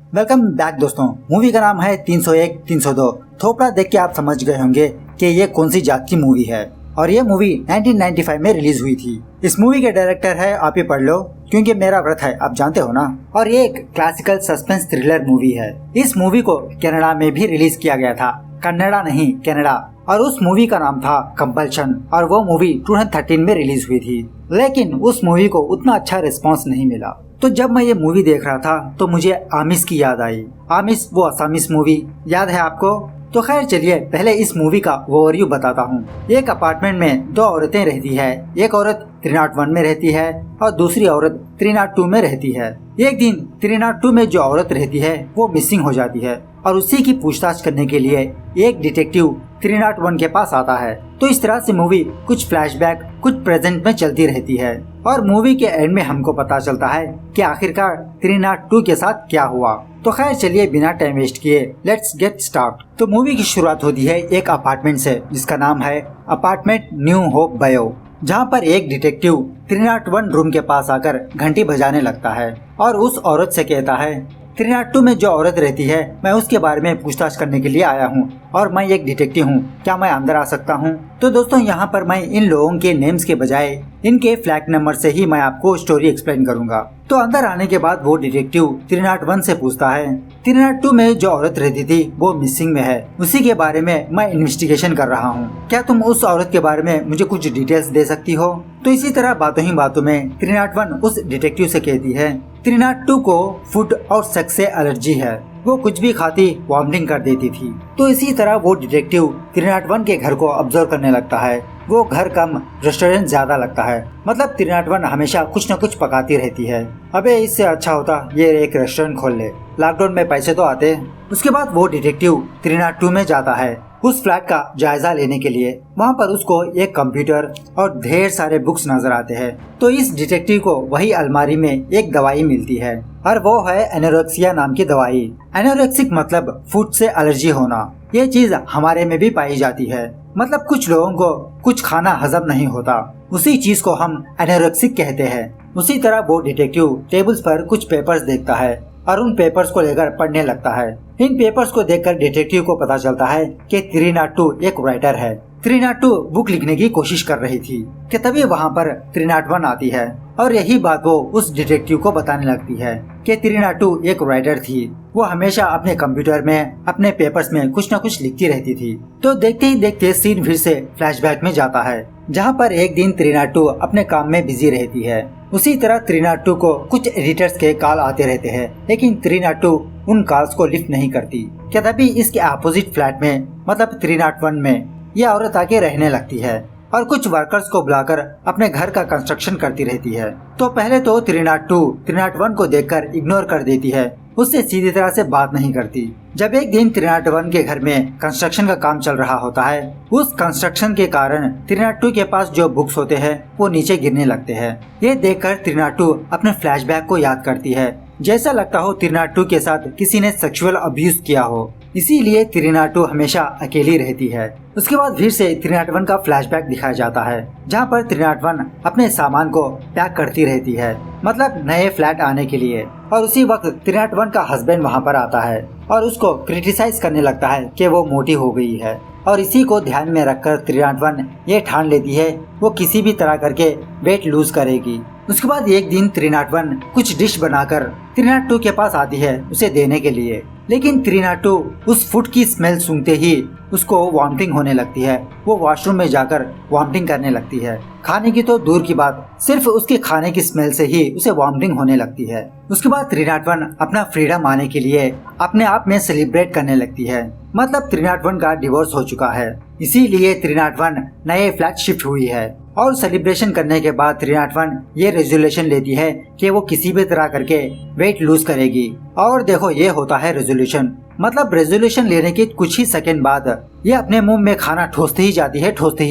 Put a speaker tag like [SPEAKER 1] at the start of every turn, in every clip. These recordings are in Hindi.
[SPEAKER 1] वेलकम बैक दोस्तों। मूवी का नाम है 301 302। थोपड़ा देख के आप समझ गए होंगे कि ये कौन सी जात की मूवी है और ये मूवी 1995 में रिलीज हुई थी। इस मूवी के डायरेक्टर है, आप ही पढ़ लो क्योंकि मेरा व्रत है, आप जानते हो ना। और ये एक क्लासिकल सस्पेंस थ्रिलर मूवी है। इस मूवी को कनाडा में भी रिलीज किया गया था, कन्नड़ा नहीं कनाडा। और उस मूवी का नाम था कंपल्शन और वो मूवी 2013 में रिलीज हुई थी। लेकिन उस मूवी को उतना अच्छा रिस्पांस नहीं मिला। तो जब मैं ये मूवी देख रहा था तो मुझे आमिश की याद आई। आमिश वो असामिस मूवी याद है आपको? तो खैर चलिए पहले इस मूवी का ओवरव्यू बताता हूँ। एक अपार्टमेंट में दो औरतें रहती है। एक औरत 301 में रहती है और दूसरी औरत 302 में रहती है। एक दिन 302 में जो औरत रहती है वो मिसिंग हो जाती है और उसी की पूछताछ करने के लिए एक डिटेक्टिव 301 के पास आता है। तो इस तरह से मूवी कुछ फ्लैशबैक कुछ प्रेजेंट में चलती रहती है और मूवी के एंड में हमको पता चलता है कि आखिरकार 302 के साथ क्या हुआ। तो खैर चलिए बिना टाइम वेस्ट किए लेट्स गेट स्टार्ट। तो मूवी की शुरुआत होती है एक अपार्टमेंट से जिसका नाम है अपार्टमेंट न्यू होप बायो, जहाँ पर एक डिटेक्टिव 301 रूम के पास आकर घंटी बजाने लगता है और उस औरत से कहता है 302 में जो औरत रहती है मैं उसके बारे में पूछताछ करने के लिए आया हूँ और मैं एक डिटेक्टिव हूँ, क्या मैं अंदर आ सकता हूँ? तो दोस्तों यहाँ पर मैं इन लोगों के नेम्स के बजाय इनके फ्लैट नंबर से ही मैं आपको स्टोरी एक्सप्लेन करूंगा। तो अंदर आने के बाद वो डिटेक्टिव 301 से पूछता है 302 में जो औरत रहती थी वो मिसिंग में है, उसी के बारे में मैं इन्वेस्टिगेशन कर रहा हूँ, क्या तुम उस औरत के बारे में मुझे कुछ डिटेल्स दे सकती हो? तो इसी तरह बातों ही बातों में 301 उस डिटेक्टिव से कहती है 302 को फूड और सेक्स से एलर्जी है, वो कुछ भी खाती वॉमिटिंग कर देती थी। तो इसी तरह वो डिटेक्टिव 301 के घर को ऑब्जर्व करने लगता है। वो घर कम रेस्टोरेंट ज्यादा लगता है, मतलब 301 हमेशा कुछ न कुछ पकाती रहती है। अबे इससे अच्छा होता ये एक रेस्टोरेंट खोल ले, लॉकडाउन में पैसे तो आते। उसके बाद वो डिटेक्टिव 302 में जाता है उस फ्लैट का जायजा लेने के लिए। वहाँ पर उसको एक कंप्यूटर और ढेर सारे बुक्स नजर आते हैं। तो इस डिटेक्टिव को वही अलमारी में एक दवाई मिलती है और वो है एनोरेक्सिया नाम की दवाई। एनोरेक्सिक मतलब फूड से एलर्जी होना। ये चीज हमारे में भी पाई जाती है, मतलब कुछ लोगों को कुछ खाना हजम नहीं होता, उसी चीज को हम एनोरेक्सिक कहते हैं। उसी तरह वो डिटेक्टिव टेबल्स पर कुछ पेपर्स देखता है और उन पेपर्स को लेकर पढ़ने लगता है। इन पेपर्स को देखकर डिटेक्टिव को पता चलता है कि 302 एक राइटर है। 302 बुक लिखने की कोशिश कर रही थी कि तभी वहाँ पर 301 आती है और यही बात वो उस डिटेक्टिव को बताने लगती है कि 302 एक राइटर थी। वो हमेशा अपने कंप्यूटर में अपने पेपर्स में कुछ न कुछ लिखती रहती थी। तो देखते ही देखते सीन फिर से फ्लैशबैक में जाता है, जहाँ पर एक दिन 302 अपने काम में बिजी रहती है। उसी तरह 302 को कुछ एडिटर्स के कॉल आते रहते हैं, लेकिन 302 उन कॉल्स को लिफ्ट नहीं करती। क्या तभी इसके अपोजिट फ्लैट में मतलब 301 में ये औरत आके रहने लगती है और कुछ वर्कर्स को बुलाकर अपने घर का कंस्ट्रक्शन करती रहती है। तो पहले तो 301 को देखकर इग्नोर कर देती है, उससे सीधी तरह से बात नहीं करती। जब एक दिन 301 के घर में कंस्ट्रक्शन का काम चल रहा होता है, उस कंस्ट्रक्शन के कारण 302 के पास जो बुक्स होते हैं वो नीचे गिरने लगते हैं। ये देखकर 302 अपने फ्लैशबैक को याद करती है, जैसा लगता हो 302 के साथ किसी ने सेक्सुअल अब्यूज किया हो, इसीलिए 302 हमेशा अकेली रहती है। उसके बाद फिर से 301 का फ्लैशबैक दिखाया जाता है, जहाँ पर 301 अपने सामान को पैक करती रहती है, मतलब नए फ्लैट आने के लिए। और उसी वक्त 301 का हस्बैंड वहाँ पर आता है और उसको क्रिटिसाइज करने लगता है कि वो मोटी हो गई है। और इसी को ध्यान में रखकर 301 ये ठान लेती है वो किसी भी तरह करके वेट लूज करेगी। उसके बाद एक दिन 301 कुछ डिश बनाकर 302 के पास आती है उसे देने के लिए, लेकिन 302 उस फूड की स्मेल सूंघते ही उसको वॉमिटिंग होने लगती है। वो वॉशरूम में जाकर वॉमिटिंग करने लगती है। खाने की तो दूर की बात, सिर्फ उसके खाने की स्मेल से ही उसे वॉमिटिंग होने लगती है। उसके बाद 301 अपना फ्रीडम आने के लिए अपने आप में सेलिब्रेट करने लगती है, मतलब 301 का डिवोर्स हो चुका है, इसीलिए 301 नए फ्लैट शिफ्ट हुई है। और सेलिब्रेशन करने के बाद 301 ये रेजोल्यूशन लेती है कि वो किसी भी तरह करके वेट लूज करेगी। और देखो ये होता है रेजोल्यूशन, मतलब रेजोल्यूशन लेने के कुछ ही सेकंड बाद ये अपने मुंह में खाना ठोसते ही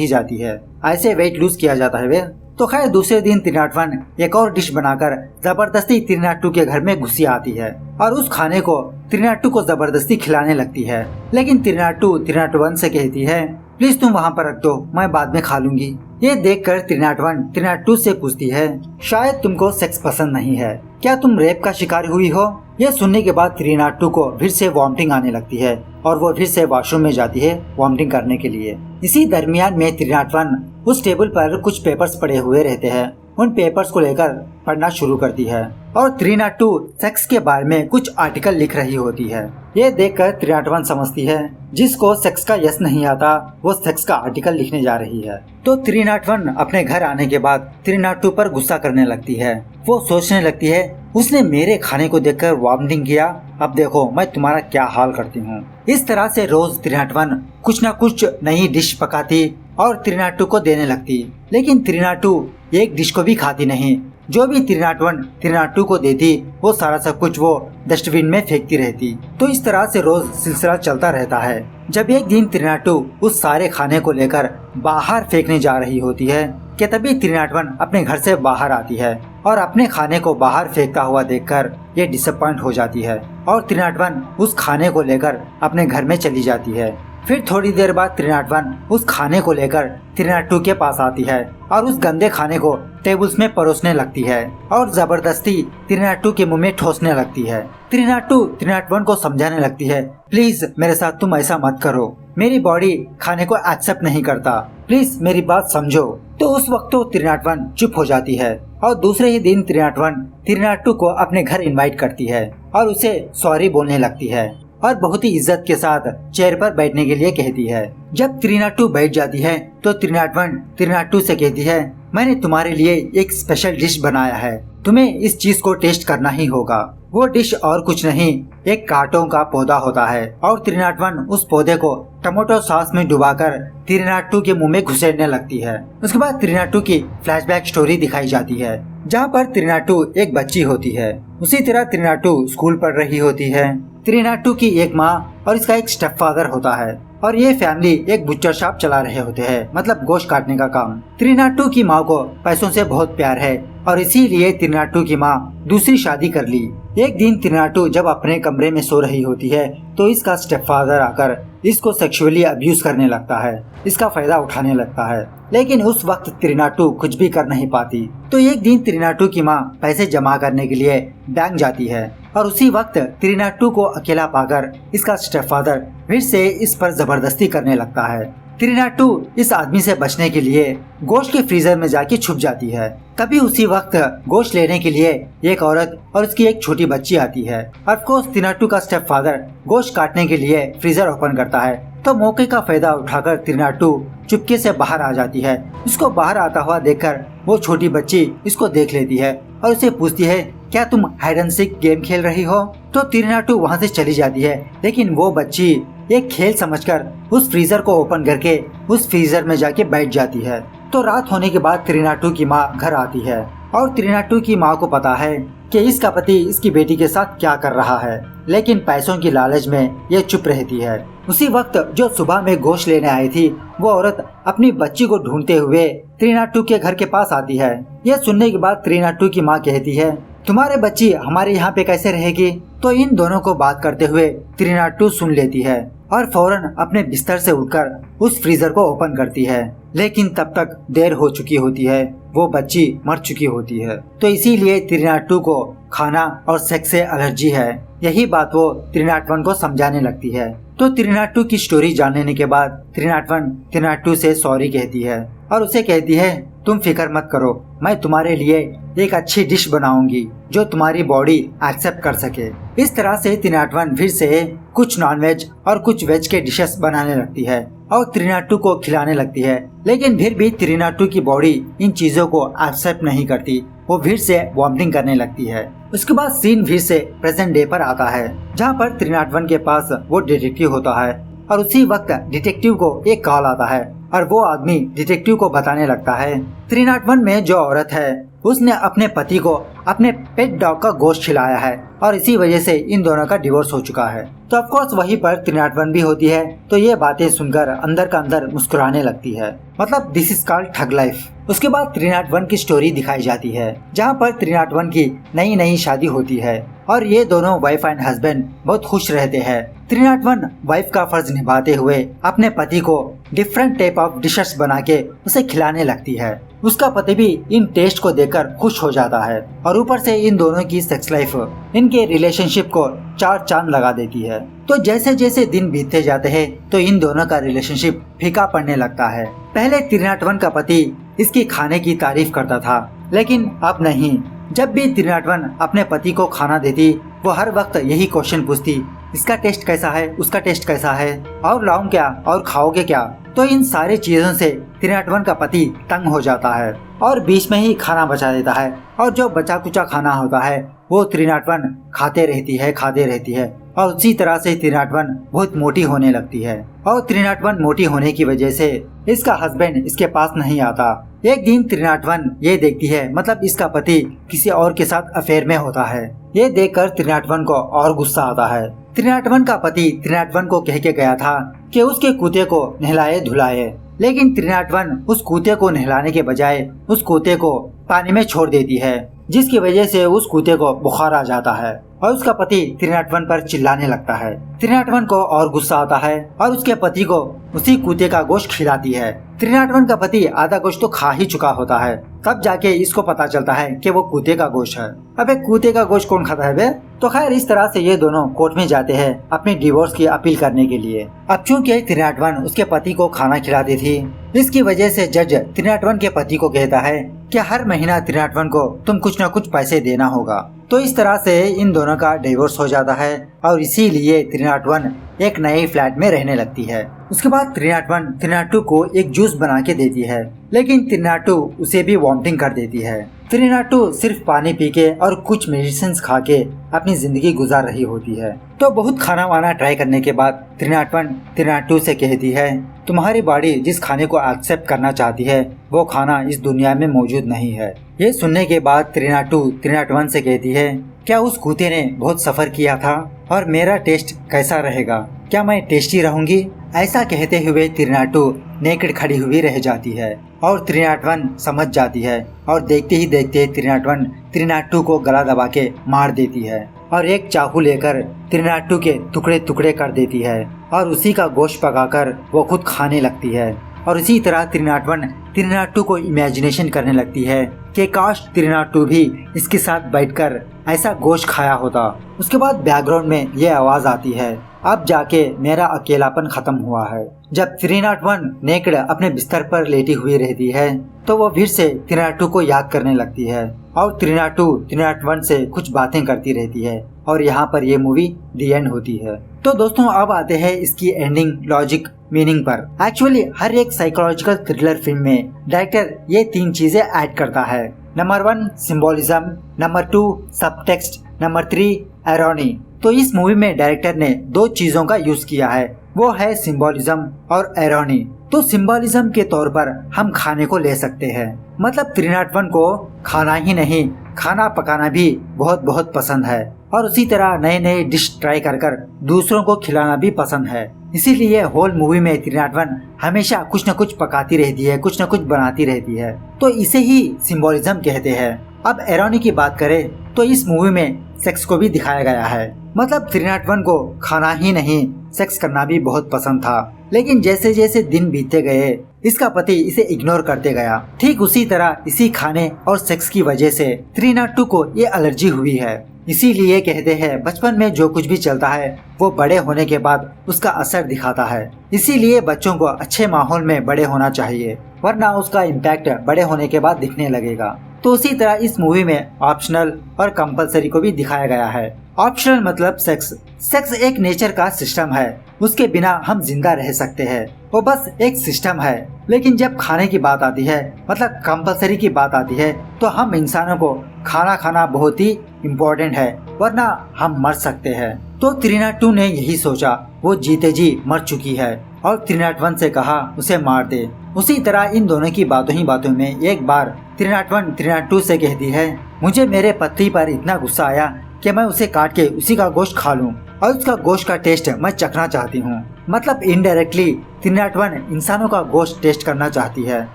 [SPEAKER 1] जाती है, ऐसे वेट लूज किया जाता है वे। तो खैर दूसरे दिन 301 एक और डिश बनाकर जबरदस्ती 302 के घर में घुसी आती है और उस खाने को 302 को जबरदस्ती खिलाने लगती है। लेकिन 301 से कहती है प्लीज तुम वहाँ पर रख दो, मैं बाद में खा लूंगी। ये देखकर 302 से पूछती है शायद तुमको सेक्स पसंद नहीं है, क्या तुम रेप का शिकार हुई हो? यह सुनने के बाद 302 को फिर से वॉमिटिंग आने लगती है और वो फिर से वॉशरूम में जाती है वॉमिटिंग करने के लिए। इसी दरमियान में 301 उस टेबल पर कुछ पेपर्स पड़े हुए रहते हैं, उन पेपर्स को लेकर पढ़ना शुरू करती है और 302 सेक्स के बारे में कुछ आर्टिकल लिख रही होती है। ये देखकर 301 समझती है जिसको सेक्स का यस नहीं आता वो सेक्स का आर्टिकल लिखने जा रही है। तो 301 अपने घर आने के बाद 302 पर गुस्सा करने लगती है। वो सोचने लगती है उसने मेरे खाने को देखकर वॉमिटिंग किया, अब देखो मैं तुम्हारा क्या हाल करती हूँ। इस तरह से रोज 301 कुछ न कुछ नई डिश पकाती और 302 को देने लगती, लेकिन 302 एक डिश को भी खाती नहीं। जो भी 302 को देती वो सारा सब कुछ वो डस्टबिन में फेंकती रहती। तो इस तरह से रोज सिलसिला चलता रहता है। जब एक दिन 302 उस सारे खाने को लेकर बाहर फेंकने जा रही होती है कि तभी 301 अपने घर से बाहर आती है और अपने खाने को बाहर फेंकता हुआ देखकर ये डिसअपॉइंट हो जाती है और 301 उस खाने को लेकर अपने घर में चली जाती है। फिर थोड़ी देर बाद 301 उस खाने को लेकर 302 के पास आती है और उस गंदे खाने को टेबल्स में परोसने लगती है और जबरदस्ती 302 के मुंह में ठोसने लगती है। 301 को समझाने लगती है, प्लीज मेरे साथ तुम ऐसा मत करो, मेरी बॉडी खाने को एक्सेप्ट नहीं करता, प्लीज मेरी बात समझो। तो उस वक्त तो 301 चुप हो जाती है और दूसरे ही दिन 302 को अपने घर इनवाइट करती है और उसे सॉरी बोलने लगती है और बहुत ही इज्जत के साथ चेयर पर बैठने के लिए कहती है। जब 302 बैठ जाती है तो 302 से कहती है, मैंने तुम्हारे लिए एक स्पेशल डिश बनाया है, तुम्हें इस चीज को टेस्ट करना ही होगा। वो डिश और कुछ नहीं एक कांटों का पौधा होता है और 301 उस पौधे को टमाटो सॉस में डुबाकर 302 के मुंह में घुसेड़ने लगती है। उसके बाद 302 की फ्लैशबैक स्टोरी दिखाई जाती है जहाँ पर 302 एक बच्ची होती है। उसी तरह 302 स्कूल पढ़ रही होती है। 302 की एक माँ और इसका एक स्टेप फादर होता है और ये फैमिली एक बुच्चर शॉप चला रहे होते हैं, मतलब गोश्त काटने का काम। 302 की माँ को पैसों से बहुत प्यार है और इसीलिए 302 की माँ दूसरी शादी कर ली। एक दिन 302 जब अपने कमरे में सो रही होती है तो इसका स्टेप फादर आकर इसको सेक्सुअली अब्यूज करने लगता है, इसका फायदा उठाने लगता है, लेकिन उस वक्त 302 कुछ भी कर नहीं पाती। तो एक दिन 302 की माँ पैसे जमा करने के लिए बैंक जाती है और उसी वक्त 302 को अकेला पाकर इसका स्टेप फादर फिर से इस पर जबरदस्ती करने लगता है। 302 इस आदमी से बचने के लिए गोश्त के फ्रीजर में जाके छुप जाती है। तभी उसी वक्त गोश्त लेने के लिए एक औरत और उसकी एक छोटी बच्ची आती है। ऑफ कोर्स 302 का स्टेप फादर गोश्त काटने के लिए फ्रीजर ओपन करता है तो मौके का फायदा उठाकर 302 चुपके से बाहर आ जाती है। उसको बाहर आता हुआ देखकर वो छोटी बच्ची इसको देख लेती है और उसे पूछती है, क्या तुम हाइड एंड सीक गेम खेल रही हो? तो 302 वहाँ से चली जाती है, लेकिन वो बच्ची एक खेल समझकर उस फ्रीजर को ओपन करके उस फ्रीजर में जाके बैठ जाती है। तो रात होने के बाद 302 की माँ घर आती है और 302 की माँ को पता है कि इसका पति इसकी बेटी के साथ क्या कर रहा है, लेकिन पैसों की लालच में ये चुप रहती है। उसी वक्त जो सुबह में गोश्त लेने आई थी वो औरत अपनी बच्ची को ढूंढते हुए 302 के घर के पास आती है। यह सुनने के बाद 302 की माँ कहती है, तुम्हारे बच्ची हमारे यहाँ पे कैसे रहेगी? तो इन दोनों को बात करते हुए 302 सुन लेती है और फौरन अपने बिस्तर से उठकर उस फ्रीजर को ओपन करती है, लेकिन तब तक देर हो चुकी होती है, वो बच्ची मर चुकी होती है। तो इसीलिए 302 को खाना और सेक्स से एलर्जी है। यही बात वो 301 को समझाने लगती है। तो 302 की स्टोरी जान लेने के बाद 302 से सॉरी कहती है और उसे कहती है, तुम फिक्र मत करो, मैं तुम्हारे लिए एक अच्छी डिश बनाऊंगी जो तुम्हारी बॉडी एक्सेप्ट कर सके। इस तरह से 301 फिर से कुछ नॉनवेज और कुछ वेज के डिशेस बनाने लगती है और 302 को खिलाने लगती है, लेकिन फिर भी 302 की बॉडी इन चीजों को एक्सेप्ट नहीं करती। वो फिर से वॉमिटिंग करने लगती है। उसके बाद सीन फिर से प्रेजेंट डे पर आता है जहाँ पर 301 के पास वो डिटेक्टिव होता है और उसी वक्त डिटेक्टिव को एक कॉल आता है और वो आदमी डिटेक्टिव को बताने लगता है 301 में जो औरत है उसने अपने पति को अपने पेट डॉग का गोश्त खिलाया है और इसी वजह से इन दोनों का डिवोर्स हो चुका है। तो ऑफ कोर्स वहीं पर 301 भी होती है। तो ये बातें सुनकर अंदर का अंदर मुस्कुराने लगती है, मतलब this is called thug life. उसके बाद 301 की स्टोरी दिखाई जाती है जहाँ पर 301 की नई शादी होती है और ये दोनों वाइफ एंड हस्बैंड बहुत खुश रहते हैं। 301 वाइफ का फर्ज निभाते हुए अपने पति को डिफरेंट टाइप ऑफ डिशेस बना के उसे खिलाने लगती है। उसका पति भी इन टेस्ट को देखकर खुश हो जाता है और ऊपर से इन दोनों की सेक्स लाइफ इनके रिलेशनशिप को 4 चांद लगा देती है। तो जैसे जैसे दिन बीतते जाते हैं तो इन दोनों का रिलेशनशिप फीका पड़ने लगता है। पहले 301 का पति इसकी खाने की तारीफ करता था, लेकिन अब नहीं। जब भी 301 अपने पति को खाना देती वो हर वक्त यही क्वेश्चन पूछती, इसका टेस्ट कैसा है, उसका टेस्ट कैसा है, और लाऊं क्या, और खाओगे क्या। तो इन सारी चीजों से 301 का पति तंग हो जाता है और बीच में ही खाना बचा देता है, और जो बचा कुचा खाना होता है वो 301 खाते रहती है और उसी तरह से 301 बहुत मोटी होने लगती है। और 301 मोटी होने की वजह से इसका हस्बैंड इसके पास नहीं आता। एक दिन 301 ये देखती है, मतलब इसका पति किसी और के साथ अफेयर में होता है। ये देखकर 301 को और गुस्सा आता है। 301 का पति 301 को कह के गया था कि उसके कुत्ते को नहलाए धुलाए, लेकिन 301 उस कुत्ते को नहलाने के बजाय उस कुत्ते को पानी में छोड़ देती है, जिसकी वजह से उस कुत्ते को बुखार आ जाता है और उसका पति 301 पर चिल्लाने लगता है। 301 को और गुस्सा आता है और उसके पति को उसी कुत्ते का गोश्त खिलाती है। 301 का पति आधा गोश्त तो खा ही चुका होता है, तब जाके इसको पता चलता है कि वो कुत्ते का गोश्त है। अबे कुत्ते का गोश्त कौन खाता है बे? तो खैर इस तरह से ये दोनों कोर्ट में जाते हैं अपने डिवोर्स की अपील करने के लिए। अब चूँकि 301 उसके पति को खाना खिलाती थी, इसकी वजह से जज 301 के पति को कहता है कि हर महीना 301 को तुम कुछ न कुछ पैसे देना होगा। तो इस तरह से इन दोनों का डिवोर्स हो जाता है और इसीलिए 301 एक नए फ्लैट में रहने लगती है। उसके बाद 301 302 को एक जूस बना के देती है, लेकिन 302 उसे भी वॉमिटिंग कर देती है। 302 सिर्फ पानी पी के और कुछ मेडिसिन खा के अपनी जिंदगी गुजार रही होती है। तो बहुत खाना वाना ट्राई करने के बाद 301 302 से कहती है, तुम्हारी बॉडी जिस खाने को एक्सेप्ट करना चाहती है वो खाना इस दुनिया में मौजूद नहीं है। ये सुनने के बाद 302 301 से कहती है, क्या उस कुत्ते ने बहुत सफर किया था और मेरा टेस्ट कैसा रहेगा, क्या मैं टेस्टी रहूंगी? ऐसा कहते हुए 302 नेकड़ खड़ी हुई रह जाती है और 301 समझ जाती है और देखते ही देखते 301 302 को गला दबा के मार देती है और एक चाकू लेकर 302 के टुकड़े टुकड़े कर देती है और उसी का गोश्त पकाकर वो खुद खाने लगती है। और इसी तरह 301 302 को इमेजिनेशन करने लगती है कि काश 302 भी इसके साथ बैठकर ऐसा गोश्त खाया होता। उसके बाद बैकग्राउंड में ये आवाज आती है, अब जाके मेरा अकेलापन खत्म हुआ है। जब 301 नेकड़ अपने बिस्तर पर लेटी हुई रहती है तो वो फिर से 302 को याद करने लगती है और 302 301 से कुछ बातें करती रहती है और यहाँ पर ये मूवी दी एंड होती है। तो दोस्तों अब आते हैं इसकी एंडिंग, लॉजिक, मीनिंग पर। एक्चुअली हर एक साइकोलॉजिकल थ्रिलर फिल्म में डायरेक्टर ये 3 चीजें ऐड करता है। Number 1 symbolism, number 2 subtext, number 3 एरोनी। तो इस मूवी में डायरेक्टर ने 2 चीजों का यूज किया है, वो है सिंबोलिज्म और एरोनी। तो सिंबोलिज्म के तौर पर हम खाने को ले सकते हैं, मतलब 301 को खाना ही नहीं खाना पकाना भी बहुत बहुत पसंद है और उसी तरह नए नए डिश ट्राई कर कर दूसरों को खिलाना भी पसंद है। इसीलिए होल मूवी में 301 हमेशा कुछ न कुछ पकाती रहती है, कुछ न कुछ बनाती रहती है। तो इसे ही सिंबोलिज्म कहते हैं। अब एरोनी की बात करें तो इस मूवी में सेक्स को भी दिखाया गया है, मतलब 301 को खाना ही नहीं सेक्स करना भी बहुत पसंद था, लेकिन जैसे जैसे दिन बीतते गए इसका पति इसे इग्नोर करते गया। ठीक उसी तरह इसी खाने और सेक्स की वजह से 302 को ये एलर्जी हुई है। इसीलिए कहते हैं बचपन में जो कुछ भी चलता है वो बड़े होने के बाद उसका असर दिखाता है। इसीलिए बच्चों को अच्छे माहौल में बड़े होना चाहिए, वरना उसका इम्पैक्ट बड़े होने के बाद दिखने लगेगा। तो उसी तरह इस मूवी में ऑप्शनल और कंपलसरी को भी दिखाया गया है। ऑप्शनल मतलब सेक्स। सेक्स एक नेचर का सिस्टम है, उसके बिना हम जिंदा रह सकते हैं, वो बस एक सिस्टम है। लेकिन जब खाने की बात आती है, मतलब कंपलसरी की बात आती है, तो हम इंसानों को खाना खाना बहुत ही इम्पोर्टेंट है, वरना हम मर सकते हैं। तो 302 ने यही सोचा, वो जीते जी मर चुकी है और 301 से कहा उसे मार दे। उसी तरह इन दोनों की बातों ही बातों में एक बार 301 302 से कहती है, मुझे मेरे पति पर इतना गुस्सा आया कि मैं उसे काट के उसी का गोश्त खा लूं और उसका गोश्त का टेस्ट मैं चखना चाहती हूँ। मतलब इनडायरेक्टली 301 इंसानों का गोश्त टेस्ट करना चाहती है।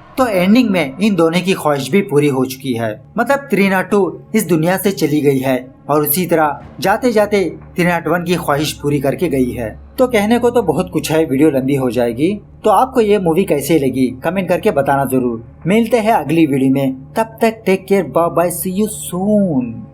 [SPEAKER 1] तो एंडिंग में इन दोनों की ख्वाहिश भी पूरी हो चुकी है, मतलब 302 इस दुनिया से चली गई है और उसी तरह जाते जाते 301 की ख्वाहिश पूरी करके गई है। तो कहने को तो बहुत कुछ है, वीडियो लंबी हो जाएगी। तो आपको ये मूवी कैसी लगी कमेंट करके बताना जरूर। मिलते हैं अगली वीडियो में, तब तक take care, bye bye, see you soon.